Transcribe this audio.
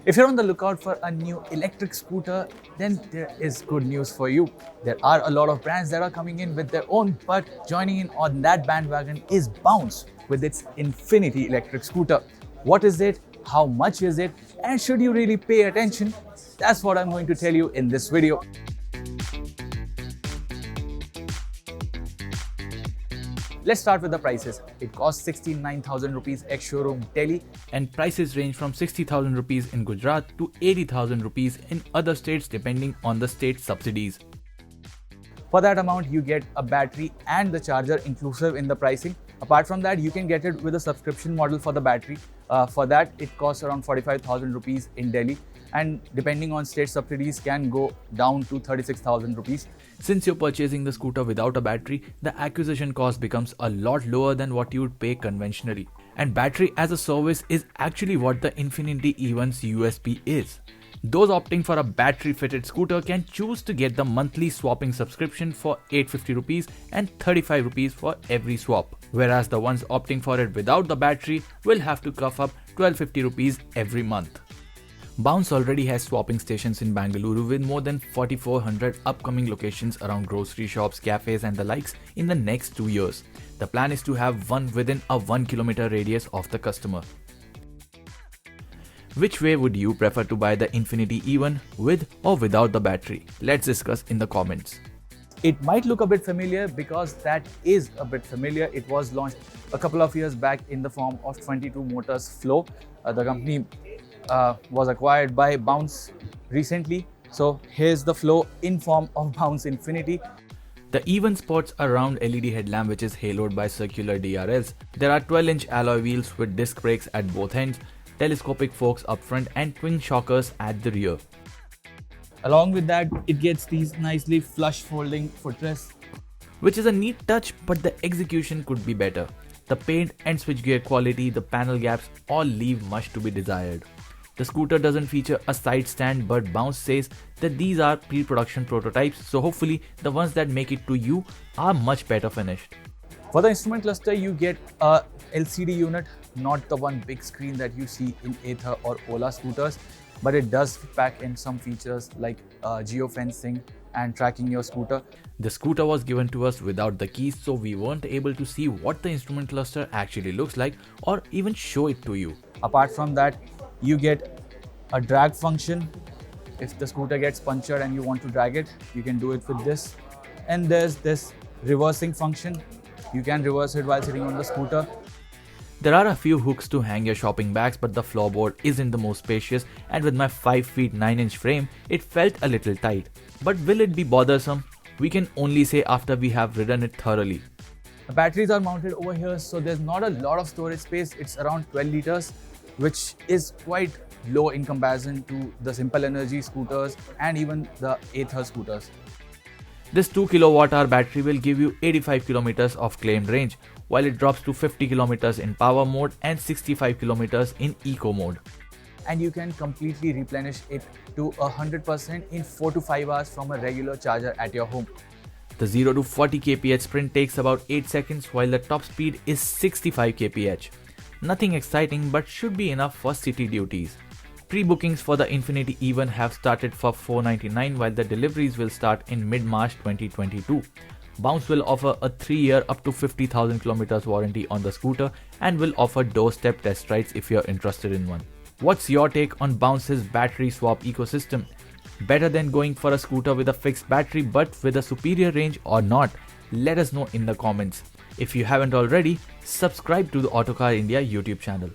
If you're on the lookout for a new electric scooter, then there is good news for you. There are a lot of brands that are coming in with their own, but joining in on that bandwagon is Bounce with its Infinity electric scooter. What is it? How much is it? And should you really pay attention? That's what I'm going to tell you in this video. Let's start with the prices. It costs 69,000 rupees ex showroom Delhi, and prices range from 60,000 rupees in Gujarat to 80,000 rupees in other states depending on the state subsidies. For that amount, you get a battery and the charger inclusive in the pricing. Apart from that, you can get it with a subscription model for the battery. For that, it costs around 45,000 rupees in Delhi, and depending on state subsidies can go down to 36,000 rupees. Since you're purchasing the scooter without a battery, the acquisition cost becomes a lot lower than what you would pay conventionally. And battery as a service is actually what the Infinity E1's USP is. Those opting for a battery-fitted scooter can choose to get the monthly swapping subscription for 850 rupees and 35 rupees for every swap, whereas the ones opting for it without the battery will have to cough up 1250 rupees every month. Bounce already has swapping stations in Bengaluru with more than 4,400 upcoming locations around grocery shops, cafes and the likes in the next 2 years. The plan is to have one within a 1 kilometer radius of the customer. Which way would you prefer to buy the Infinity E1, with or without the battery? Let's discuss in the comments. It might look a bit familiar because that is a bit familiar. It was launched a couple of years back in the form of 22 Motors Flow. The company was acquired by Bounce recently. So here's the Flow in form of Bounce Infinity. The E1 sports a round LED headlamp which is haloed by circular DRLs. There are 12-inch alloy wheels with disc brakes at both ends, telescopic forks up front and twin shockers at the rear. Along with that, it gets these nicely flush folding footrests, which is a neat touch, but the execution could be better. The paint and switchgear quality, the panel gaps all leave much to be desired. The scooter doesn't feature a side stand, but Bounce says that these are pre-production prototypes, so hopefully the ones that make it to you are much better finished. For the instrument cluster, you get a LCD unit, not the one big screen that you see in Ather or Ola scooters, but it does pack in some features like geofencing and tracking your scooter. The scooter was given to us without the keys, so we weren't able to see what the instrument cluster actually looks like or even show it to you. Apart from that, you get a drag function. If the scooter gets punctured and you want to drag it, you can do it with this. And there's this reversing function. You can reverse it while sitting on the scooter. There are a few hooks to hang your shopping bags, but the floorboard isn't the most spacious, and with my 5 feet 9-inch frame, it felt a little tight. But will it be bothersome? We can only say after we have ridden it thoroughly. The batteries are mounted over here, so there's not a lot of storage space. It's around 12 liters, which is quite low in comparison to the Simple Energy scooters and even the Ather scooters. This 2 kWh battery will give you 85 km of claimed range, while it drops to 50 km in power mode and 65 km in eco mode. And you can completely replenish it to 100% in 4 to 5 hours from a regular charger at your home. The 0 to 40 kph sprint takes about 8 seconds, while the top speed is 65 kph. Nothing exciting, but should be enough for city duties. Pre-bookings for the Infinity E1 have started for $499, while the deliveries will start in mid-March 2022. Bounce will offer a 3-year up to 50,000 km warranty on the scooter and will offer doorstep test rides if you're interested in one. What's your take on Bounce's battery swap ecosystem? Better than going for a scooter with a fixed battery but with a superior range or not? Let us know in the comments. If you haven't already, subscribe to the Autocar India YouTube channel.